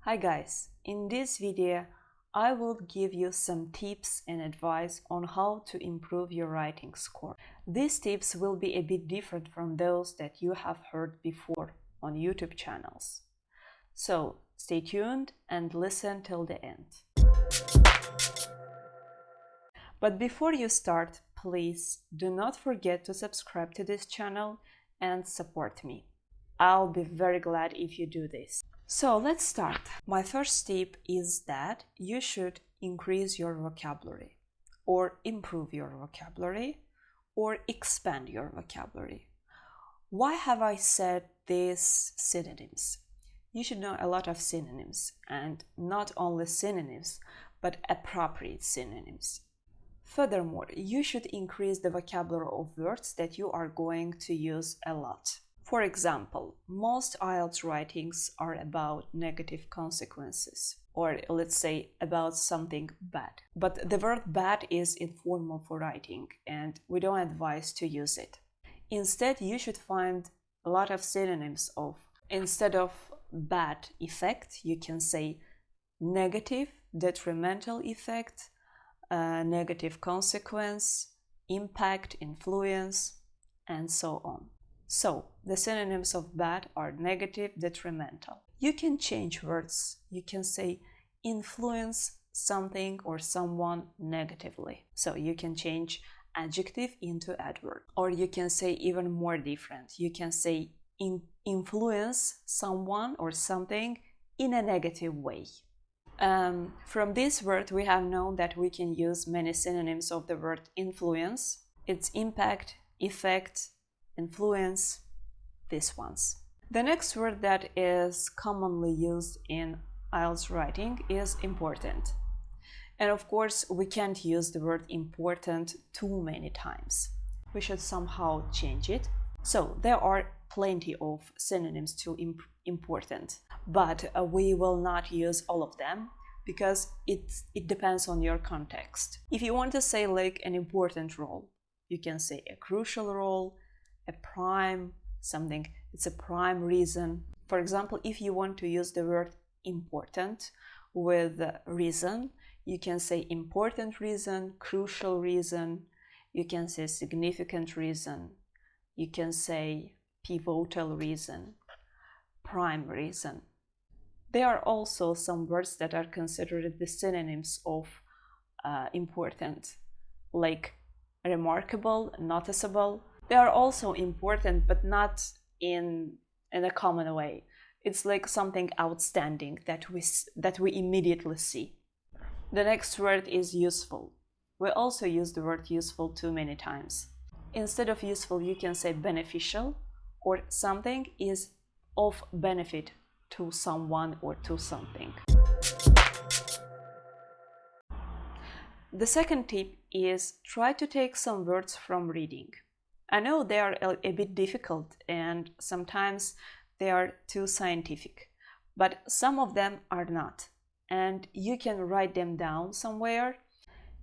Hi guys, in this video I will give you some tips and advice on how to improve your writing score. These tips will be a bit different from those that you have heard before on YouTube channels. So stay tuned and listen till the end. But before you start, please do not forget to subscribe to this channel and support me. I'll be very glad if you do this. So let's start. My first tip is that you should increase your vocabulary, or improve your vocabulary, or expand your vocabulary. Why have I said these synonyms? You should know a lot of synonyms, and not only synonyms, but appropriate synonyms. Furthermore, you should increase the vocabulary of words that you are going to use a lot. For example, most IELTS writings are about negative consequences, or let's say about something bad. But the word bad is informal for writing, and we don't advise to use it. Instead, you should find a lot of synonyms of, instead of bad effect, you can say negative, detrimental effect, negative consequence, impact, influence, and so on. So, the synonyms of bad are negative, detrimental. You can change words. You can say influence something or someone negatively. So, you can change adjective into adverb. Or you can say even more different. You can say influence someone or something in a negative way. From this word, we have known that we can use many synonyms of the word influence. Its impact, effect, influence, these ones. The next word that is commonly used in IELTS writing is important. And of course, we can't use the word important too many times. We should somehow change it. So there are plenty of synonyms to important, but we will not use all of them because it depends on your context. If you want to say like an important role, you can say a crucial role, a prime, something, it's a prime reason. For example, if you want to use the word important with reason, you can say important reason, crucial reason, you can say significant reason, you can say pivotal reason, prime reason. There are also some words that are considered the synonyms of important, like remarkable, noticeable. They are also important, but not in a common way. It's like something outstanding that we immediately see. The next word is useful. We also use the word useful too many times. Instead of useful, you can say beneficial, or something is of benefit to someone or to something. The second tip is try to take some words from reading. I know they are a bit difficult and sometimes they are too scientific, but some of them are not. And you can write them down somewhere.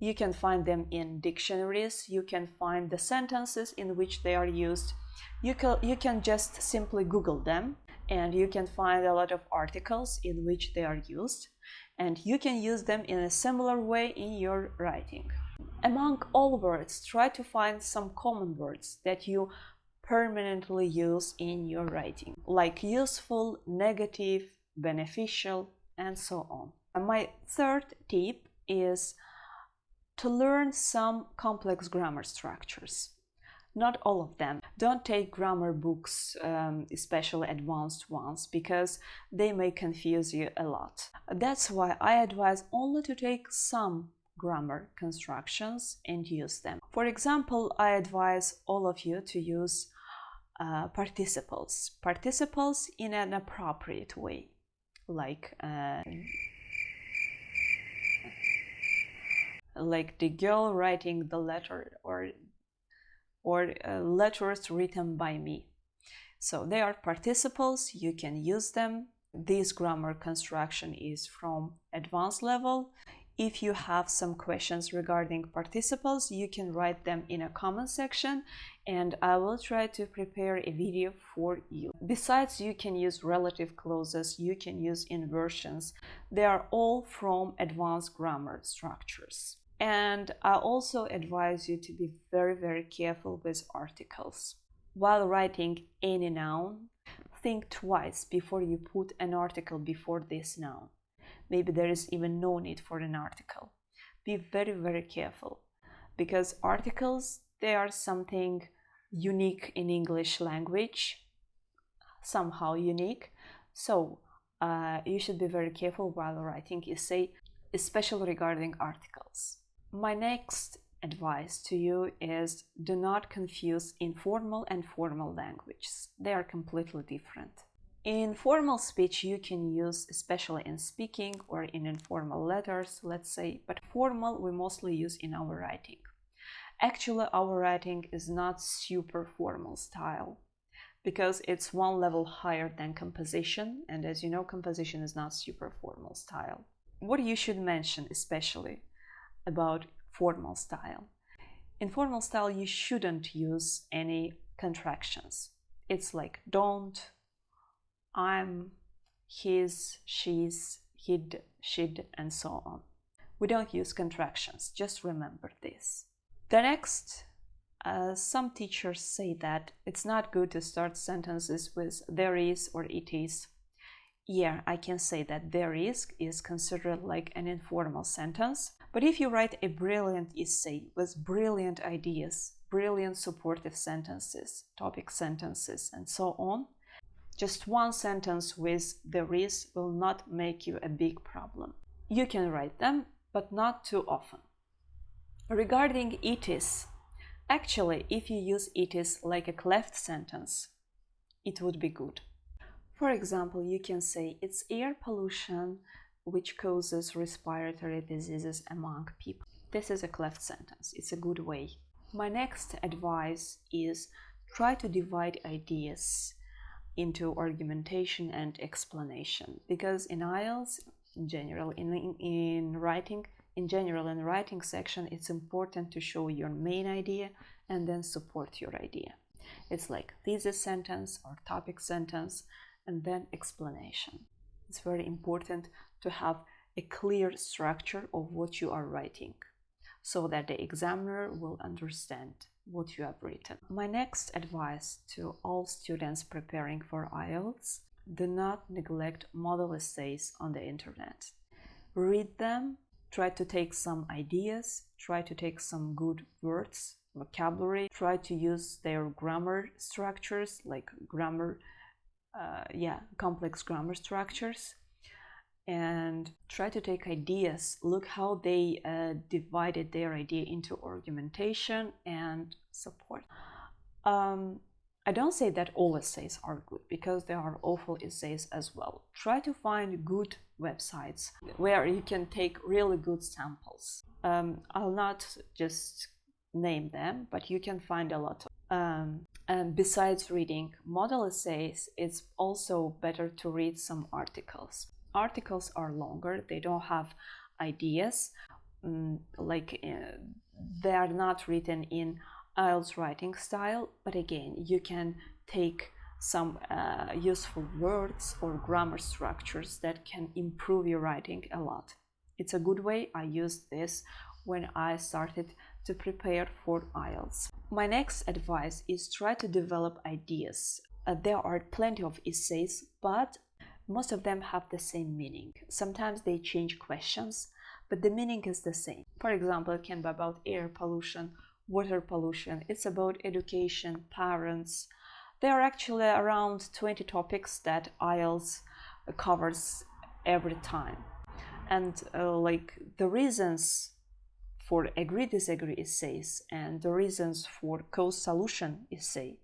You can find them in dictionaries. You can find the sentences in which they are used. You can just simply Google them, and you can find a lot of articles in which they are used. And you can use them in a similar way in your writing. Among all words, try to find some common words that you permanently use in your writing, like useful, negative, beneficial, and so on. And my third tip is to learn some complex grammar structures. Not all of them. Don't take grammar books, especially advanced ones, because they may confuse you a lot. That's why I advise only to take some grammar constructions and use them. For example, I advise all of you to use participles. Participles in an appropriate way, like the girl writing the letter, or letters written by me. So they are participles, you can use them. This grammar construction is from advanced level. If you have some questions regarding participles, you can write them in a comment section and I will try to prepare a video for you. Besides, you can use relative clauses, you can use inversions. They are all from advanced grammar structures. And I also advise you to be very careful with articles. While writing any noun, think twice before you put an article before this noun. Maybe there is even no need for an article. Be very careful, because articles, they are something unique in English language, somehow unique. So you should be very careful while writing essay, especially regarding articles. My next advice to you is do not confuse informal and formal languages. They are completely different. In formal speech, you can use, especially in speaking or in informal letters, let's say, but formal we mostly use in our writing. Actually, our writing is not super formal style because it's one level higher than composition, and as you know, composition is not super formal style. What you should mention especially about formal style. In formal style, you shouldn't use any contractions. It's like don't, I'm, his, she's, he'd, she'd, and so on. We don't use contractions, just remember this. The next, some teachers say that it's not good to start sentences with there is or it is. Yeah, I can say that there is considered like an informal sentence. But if you write a brilliant essay with brilliant ideas, brilliant supportive sentences, topic sentences, and so on, just one sentence with there is will not make you a big problem. You can write them, but not too often. Regarding it is, actually, if you use it is like a cleft sentence, it would be good. For example, you can say it's air pollution which causes respiratory diseases among people. This is a cleft sentence. It's a good way. My next advice is try to divide ideas into argumentation and explanation, because in IELTS in general, in writing section, it's important to show your main idea and then support your idea. It's like thesis sentence or topic sentence and then explanation. It's very important to have a clear structure of what you are writing so that the examiner will understand what you have written. My next advice to all students preparing for IELTS: do not neglect model essays on the internet. Read them, try to take some ideas, try to take some good words, vocabulary, try to use their grammar structures, like complex grammar structures, and try to take ideas. Look how they divided their idea into argumentation and support. I don't say that all essays are good, because there are awful essays as well. Try to find good websites where you can take really good samples. I'll not just name them, but you can find a lot of and besides reading model essays, it's also better to read some articles. Articles are longer, they don't have ideas, they are not written in IELTS writing style, but again, you can take some useful words or grammar structures that can improve your writing a lot. It's a good way. I used this when I started to prepare for IELTS. My next advice is try to develop ideas. There are plenty of essays, but most of them have the same meaning. Sometimes they change questions, but the meaning is the same. For example, it can be about air pollution, water pollution. It's about education, parents. There are actually around 20 topics that IELTS covers every time. And the reasons for agree-disagree essays and the reasons for cause-solution essay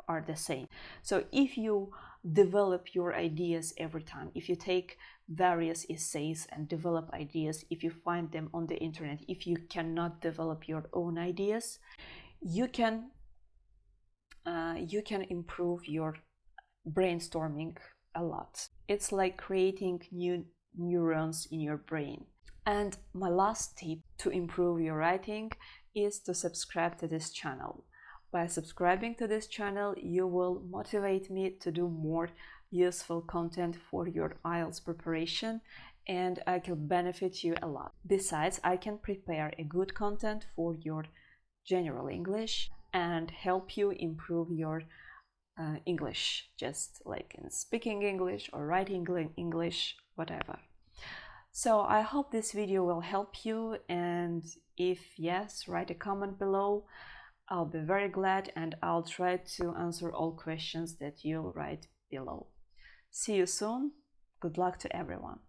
are the same. So if you develop your ideas every time, if you take various essays and develop ideas, if you find them on the internet, if you cannot develop your own ideas, you can improve your brainstorming a lot. It's like creating new neurons in your brain. And my last tip to improve your writing is to subscribe to this channel. By subscribing to this channel, you will motivate me to do more useful content for your IELTS preparation, and I can benefit you a lot. Besides, I can prepare a good content for your general English and help you improve your English, just like in speaking English or writing English, whatever. So I hope this video will help you, and if yes, write a comment below. I'll be very glad, and I'll try to answer all questions that you write below. See you soon. Good luck to everyone.